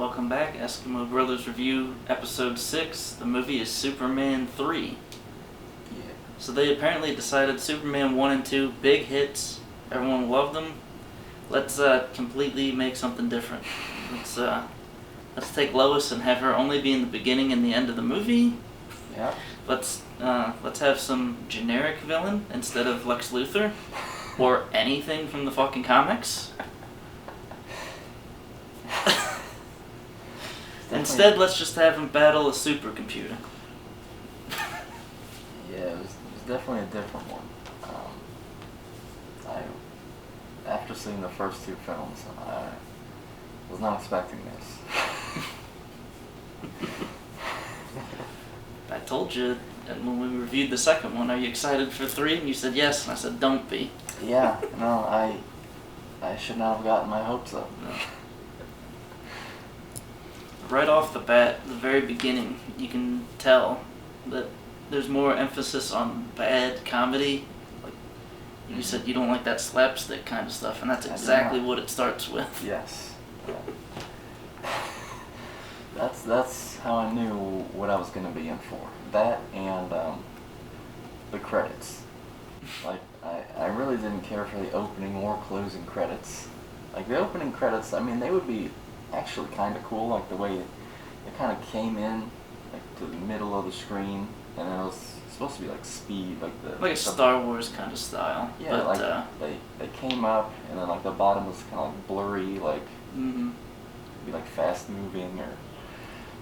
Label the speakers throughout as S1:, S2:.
S1: welcome back. Eskimo Brothers Review, Episode 6. The movie is Superman 3.
S2: Yeah.
S1: So they apparently decided Superman 1 and 2, big hits, everyone loved them. Let's completely make something different. Let's take Lois and have her only be in the beginning and the end of the movie.
S2: Yeah.
S1: Let's have some generic villain instead of Lex Luthor. Or anything from the fucking comics. Instead, let's just have him battle a supercomputer.
S2: Yeah, it was definitely a different one. After seeing the first two films, I was not expecting this.
S1: I told you that when we reviewed the second one, are you excited for 3? And you said yes, and I said don't be.
S2: Yeah, no, I should not have gotten my hopes up.
S1: No. Right off the bat, the very beginning, you can tell that there's more emphasis on bad comedy. Like you said, you don't like that slapstick kind of stuff, and that's exactly what it starts with.
S2: Yes. Yeah. That's how I knew what I was going to be in for. That and the credits. Like, I really didn't care for the opening or closing credits. Like, the opening credits, I mean, they would be actually kind of cool, like the way it kind of came in, like, to the middle of the screen, and it was supposed to be like speed, like
S1: a Star Wars kind of style.
S2: Yeah,
S1: but,
S2: like, they came up, and then, like, the bottom was kind of, like, blurry, like, be, like, fast-moving, or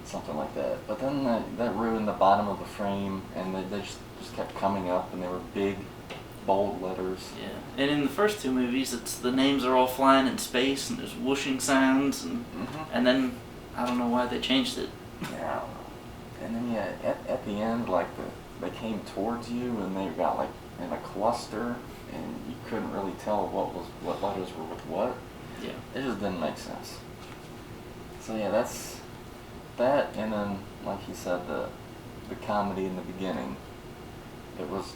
S2: something like that. But then that ruined the bottom of the frame, and they just kept coming up, and they were big, bold letters.
S1: Yeah, and in the first two movies, it's the names are all flying in space, and there's whooshing sounds, and then I don't know why they changed it.
S2: Yeah, and then at the end, like they came towards you, and they got like in a cluster, and you couldn't really tell what letters were with what.
S1: Yeah,
S2: it just didn't make sense. So yeah, that's that, and then like you said, the comedy in the beginning, it was.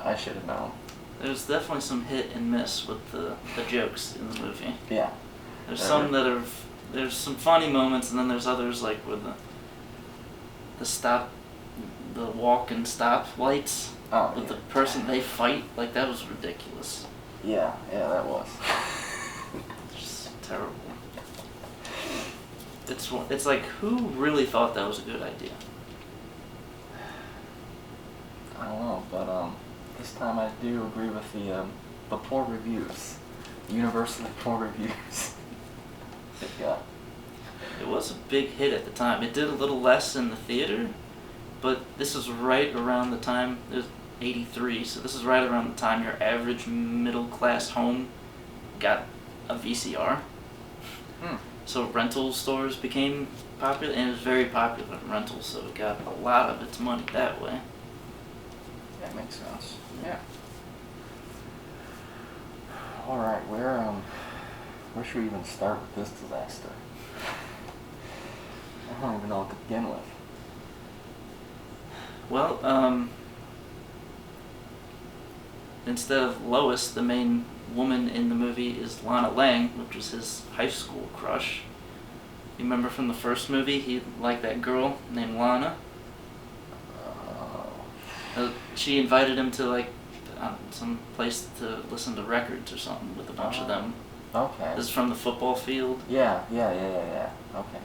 S2: I should have known.
S1: There's definitely some hit and miss with the jokes in the movie.
S2: Yeah.
S1: There's some that are, there's some funny moments, and then there's others like with the walk and stop lights.
S2: Oh,
S1: with
S2: yeah.
S1: the person they fight, like that was ridiculous.
S2: Yeah, that was.
S1: It's just terrible. It's like, who really thought that was a good idea?
S2: I don't know, but this time I do agree with the poor reviews, universally poor reviews. Yeah.
S1: It was a big hit at the time. It did a little less in the theater, but this is right around the time, it was 83, so this is right around the time your average middle-class home got a VCR. So rental stores became popular, and it was very popular in rentals, so it got a lot of its money that way.
S2: That makes sense. Yeah. All right, where should we even start with this disaster? I don't even know what to begin with.
S1: Well, instead of Lois, the main woman in the movie is Lana Lang, which was his high school crush. You remember from the first movie, he liked that girl named Lana? She invited him to like some place to listen to records or something with a bunch of them.
S2: Okay.
S1: This is from the football field.
S2: Yeah. Okay.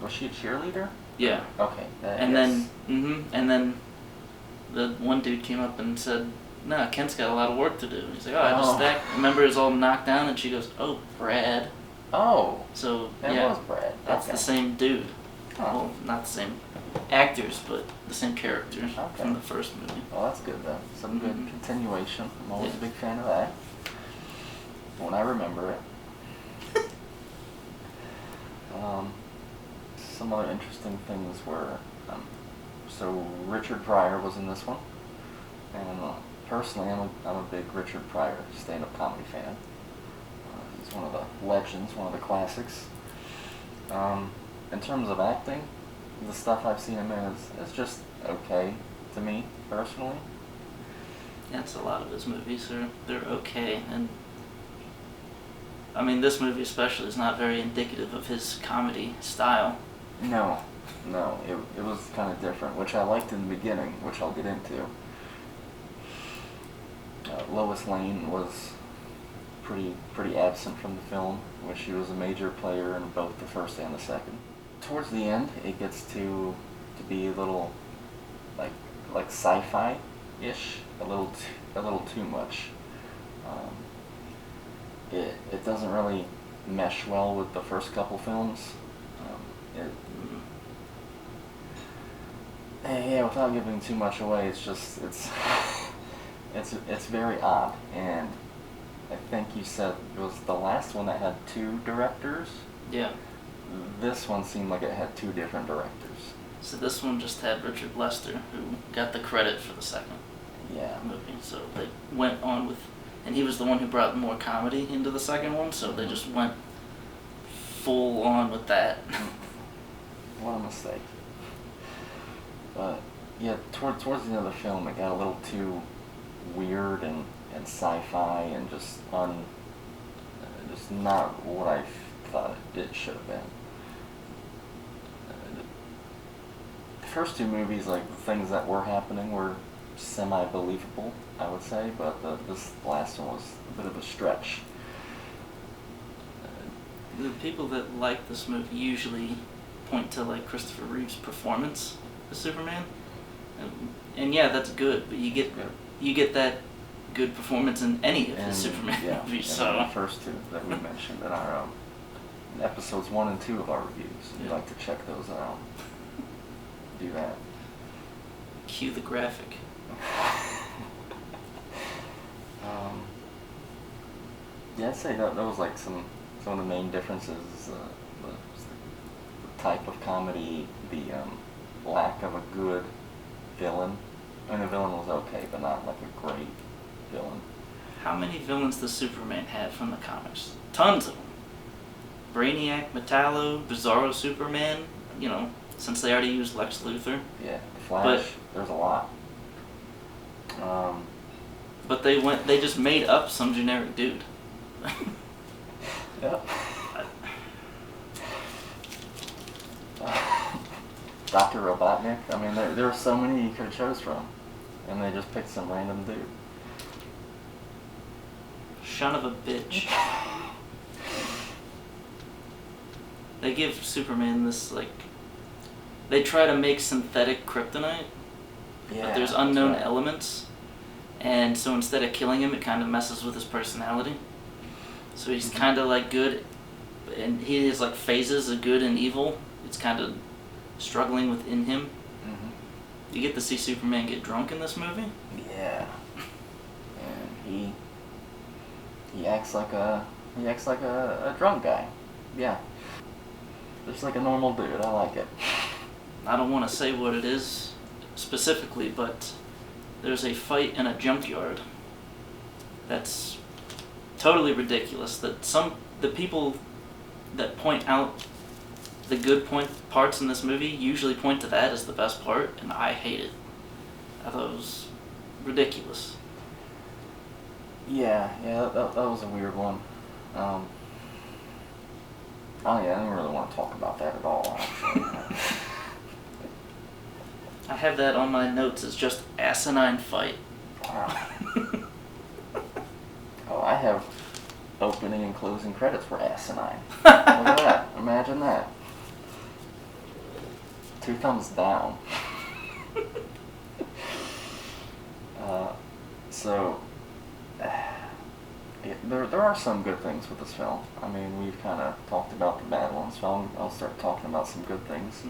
S2: Was she a cheerleader?
S1: Yeah.
S2: Okay.
S1: And
S2: yes.
S1: then the one dude came up and said, "Nah, Kent's got a lot of work to do." He's like, "Oh, I just stacked." Remember, it's all knocked down, and she goes, "Oh, Brad."
S2: Oh.
S1: So
S2: that was Brad.
S1: That's the same dude.
S2: Huh.
S1: Well, not the same actors, but the same characters from the first movie.
S2: Well, that's good then. Some good continuation. I'm always a big fan of that. When I remember it. Some other interesting things were, so Richard Pryor was in this one, and personally, I'm a big Richard Pryor stand-up comedy fan. He's one of the legends, one of the classics. In terms of acting, the stuff I've seen him in is just okay to me, personally.
S1: That's a lot of his movies. They're okay, and I mean, this movie especially is not very indicative of his comedy style.
S2: No, it was kind of different, which I liked in the beginning, which I'll get into. Lois Lane was pretty absent from the film, which she was a major player in both the first and the second. Towards the end, it gets to be a little like sci-fi-ish, a little too much. It doesn't really mesh well with the first couple films. Without giving too much away, it's very odd, and I think you said it was the last one that had two directors.
S1: Yeah.
S2: This one seemed like it had two different directors.
S1: So this one just had Richard Lester, who got the credit for the second movie. So they went on with, and he was the one who brought more comedy into the second one, so they just went full on with that.
S2: What a mistake. But yeah, towards the end of the film, it got a little too weird and sci-fi and just not what I thought it should have been. The first two movies, like the things that were happening, were semi-believable, I would say, but this last one was a bit of a stretch.
S1: The people that like this movie usually point to like Christopher Reeve's performance as Superman, and yeah, that's good. But you get that good performance in any of his Superman movies. So
S2: the first two that we mentioned in our episodes 1 and 2 of our reviews, if you'd like to check those out, do that.
S1: Cue the graphic.
S2: I'd say that was like some of the main differences. The type of comedy, the lack of a good villain. I mean, the villain was okay, but not like a great villain.
S1: How many villains does Superman have from the comics? Tons of them. Brainiac, Metallo, Bizarro Superman, since they already used Lex Luthor.
S2: Yeah, the Flash, there's a lot.
S1: But they just made up some generic dude.
S2: Yep. Dr. Robotnik, I mean, there are so many you could have chose from, and they just picked some random dude.
S1: Son of a bitch. They give Superman this, they try to make synthetic kryptonite, but there's unknown elements, and so instead of killing him, it kind of messes with his personality. So he's kind of like good, and he has like phases of good and evil. It's kind of struggling within him. Mm-hmm. You get to see Superman get drunk in this movie.
S2: Yeah, and he acts like a drunk guy. Yeah, just like a normal dude. I like it.
S1: I don't want to say what it is specifically, but there's a fight in a junkyard that's totally ridiculous. That the people that point out the good parts in this movie usually point to that as the best part, and I hate it. I thought it was ridiculous.
S2: Yeah, that was a weird one. I didn't really want to talk about that at all, actually.
S1: I have that on my notes as just asinine fight.
S2: Wow. Oh, I have opening and closing credits were asinine. Look at that. Imagine that. 2 thumbs down. There are some good things with this film. I mean, we've kind of talked about the bad ones, so I'll start talking about some good things.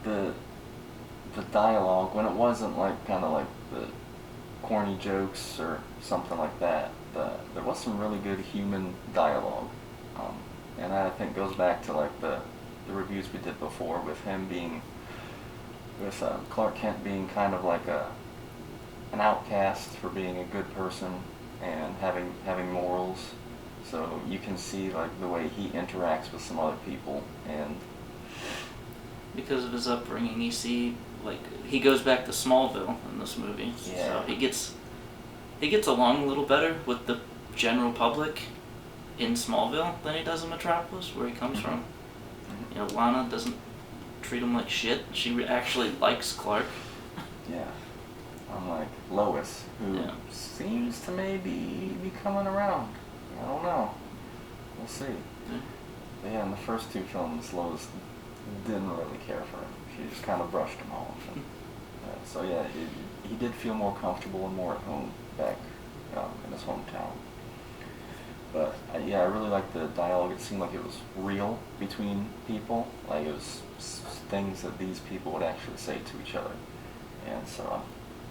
S2: The dialogue, when it wasn't kind of like the corny jokes or something like that, there was some really good human dialogue, and that I think goes back to like the reviews we did before with Clark Kent being kind of like an outcast for being a good person and having morals. So you can see like the way he interacts with some other people, and
S1: because of his upbringing, you see he goes back to Smallville in this movie.
S2: Yeah.
S1: So he gets along a little better with the general public, in Smallville than he does in Metropolis, where he comes
S2: Mhm.
S1: from.
S2: Mhm.
S1: You know, Lana doesn't treat him like shit. She actually likes Clark.
S2: Yeah. Unlike Lois, who
S1: Yeah.
S2: seems to maybe be coming around. I don't know. We'll see.
S1: Yeah.
S2: But yeah, in the first two films, Lois didn't really care for him. She just kind of brushed him off. And, so yeah, he did feel more comfortable and more at home back in his hometown. But yeah, I really liked the dialogue. It seemed like it was real between people. Like it was things that these people would actually say to each other. And so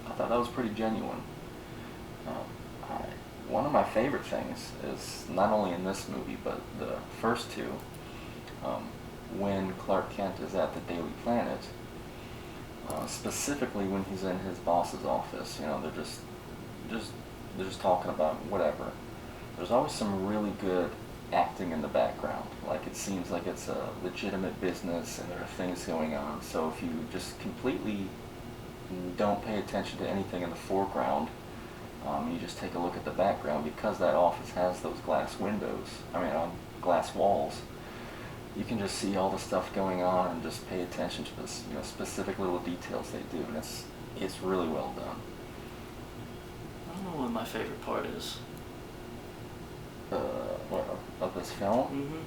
S2: I thought that was pretty genuine. One of my favorite things is not only in this movie, but the first two, when Clark Kent is at the Daily Planet, specifically when he's in his boss's office. You know, they're just talking about whatever. There's always some really good acting in the background. Like it seems like it's a legitimate business and there are things going on. So if you just completely don't pay attention to anything in the foreground, you just take a look at the background, because that office has those glass windows, glass walls, you can just see all the stuff going on and just pay attention to this, specific little details they do, and it's really well done.
S1: I don't know what my favorite part is.
S2: Of this film?
S1: Mm-hmm.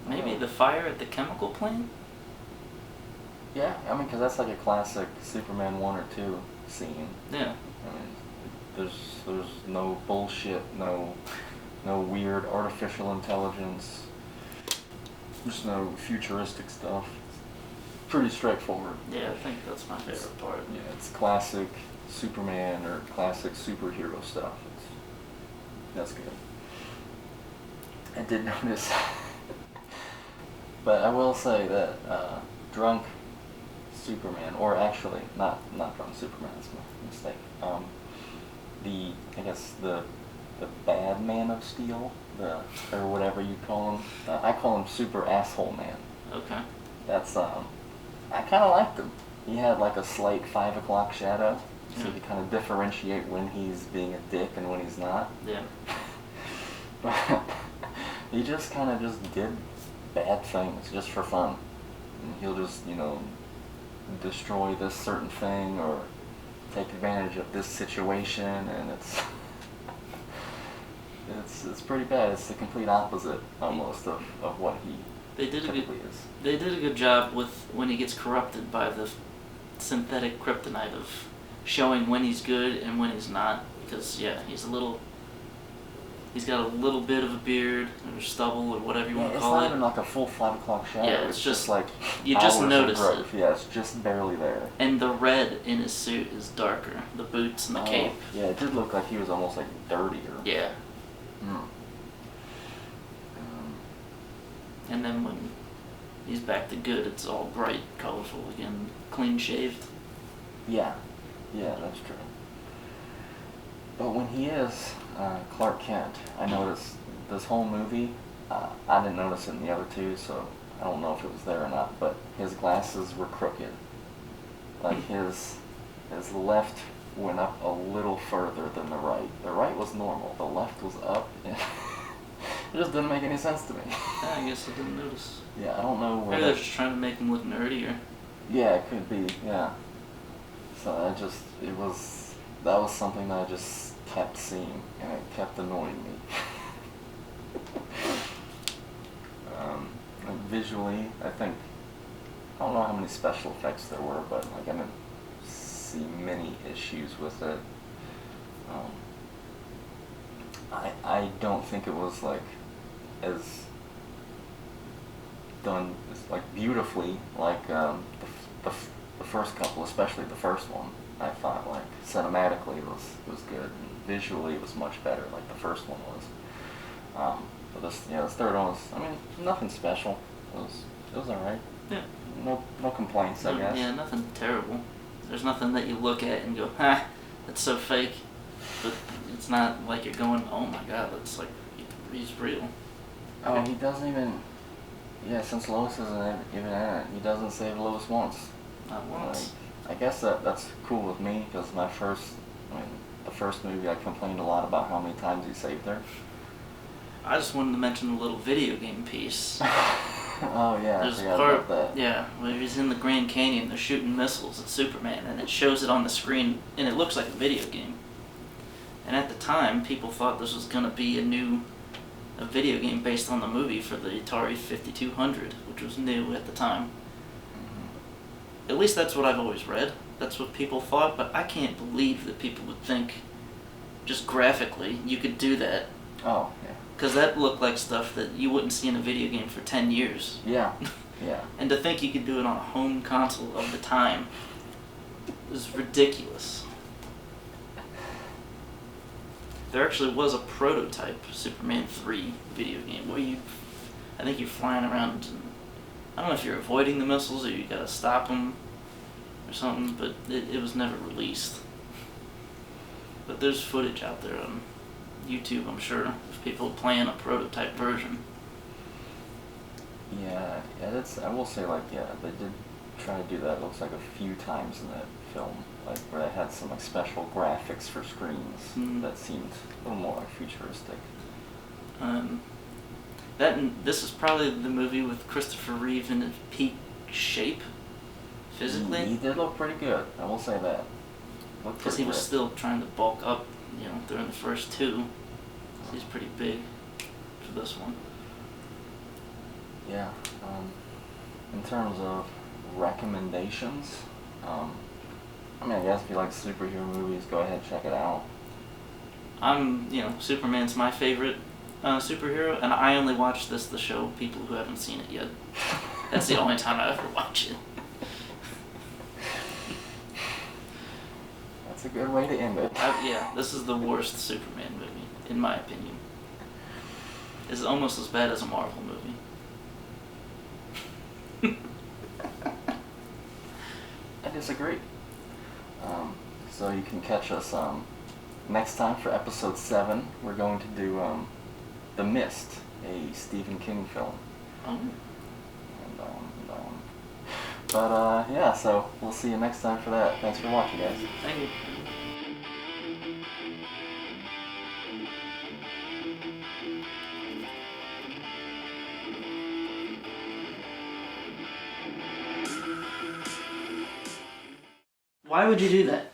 S1: Maybe the fire at the chemical plant?
S2: Yeah, because that's like a classic Superman 1 or 2 scene.
S1: Yeah.
S2: There's no bullshit, no weird artificial intelligence, there's no futuristic stuff. Pretty straightforward.
S1: Yeah, I think that's my favorite part.
S2: Yeah, it's classic Superman or classic superhero stuff. That's good. I did notice, but I will say that drunk Superman, or actually not drunk Superman, that's my mistake. The bad Man of Steel, or whatever you call him. I call him Super Asshole Man.
S1: Okay.
S2: That's I kind of liked him. He had like a slight 5 o'clock shadow, so you could kind of differentiate when he's being a dick and when he's not.
S1: Yeah.
S2: But he just kind of just did bad things just for fun. And he'll just, destroy this certain thing or take advantage of this situation, and it's pretty bad. It's the complete opposite almost of what he typically is.
S1: They did a good job with when he gets corrupted by the synthetic kryptonite of showing when he's good and when he's not. Because he's got a little bit of a beard or stubble or whatever you want to call it.
S2: It's not even like a full 5 o'clock shadow.
S1: Yeah, it's just
S2: like
S1: you just notice it.
S2: Yeah, it's just barely there.
S1: And the red in his suit is darker. The boots and the cape.
S2: Yeah, it did look like he was almost like dirtier.
S1: Yeah. And then when he's back to good, it's all bright, colorful again, clean shaved.
S2: Yeah, that's true. But when he is Clark Kent, I noticed this whole movie, I didn't notice it in the other two, so I don't know if it was there or not, but his glasses were crooked. Like his left went up a little further than the right. The right was normal, the left was up. It just didn't make any sense to me.
S1: Yeah, I guess I didn't notice.
S2: Yeah, I don't know where.
S1: Maybe they're just trying to make him look nerdier.
S2: Yeah, it could be, yeah. So that was something that I just kept seeing, and it kept annoying me. Visually, I don't know how many special effects there were, but I didn't see many issues with it. I don't think it was as done beautifully like the first couple, especially the first one. I thought cinematically it was good, and visually it was much better like the first one was. But this third one was, nothing special. It was alright.
S1: Yeah.
S2: No complaints, I guess.
S1: Yeah, nothing terrible. There's nothing that you look at and go, that's so fake. But it's not like you're going, oh my god, that's he's real.
S2: Oh, he doesn't even. Yeah, since Lois isn't even in it, he doesn't save Lois once.
S1: Not once.
S2: I guess that's cool with me because the first movie I complained a lot about how many times he saved her.
S1: I just wanted to mention the little video game piece.
S2: Oh yeah,
S1: There's
S2: I
S1: a
S2: forgot
S1: part,
S2: about that.
S1: yeah, where he's in the Grand Canyon, they're shooting missiles at Superman, and it shows it on the screen, and it looks like a video game. And at the time, people thought this was gonna be a video game based on the movie for the Atari 5200, which was new at the time. At least that's what I've always read. That's what people thought, but I can't believe that people would think, just graphically, you could do that.
S2: Oh yeah.
S1: Because that looked like stuff that you wouldn't see in a video game for 10 years.
S2: Yeah. Yeah.
S1: And to think you could do it on a home console of the time is ridiculous. There actually was a prototype Superman 3 video game where I think you're flying around, and I don't know if you're avoiding the missiles or you gotta stop them or something, but it was never released. But there's footage out there on YouTube, I'm sure, of people playing a prototype version.
S2: Yeah, I will say, like, yeah, they did try to do that, looks like a few times in that film, like, where they had some, like, special graphics for screens that seemed a little more, like, futuristic.
S1: This is probably the movie with Christopher Reeve in his peak shape, physically.
S2: He did look pretty good, I will say that.
S1: Because he was still trying to bulk up, during the first two. So he's pretty big for this one.
S2: Yeah. In terms of recommendations, I guess if you like superhero movies, go ahead and check it out.
S1: Superman's my favorite superhero, and I only watch this to show people who haven't seen it yet. That's the only time I ever watch it.
S2: That's a good way to end it.
S1: This is the worst Superman movie, in my opinion. It's almost as bad as a Marvel movie.
S2: I disagree. So you can catch us next time for episode 7. We're going to do The Mist, a Stephen King film.
S1: Oh.
S2: But so we'll see you next time for that. Thanks for watching, guys.
S1: Thank you. Why would you do that?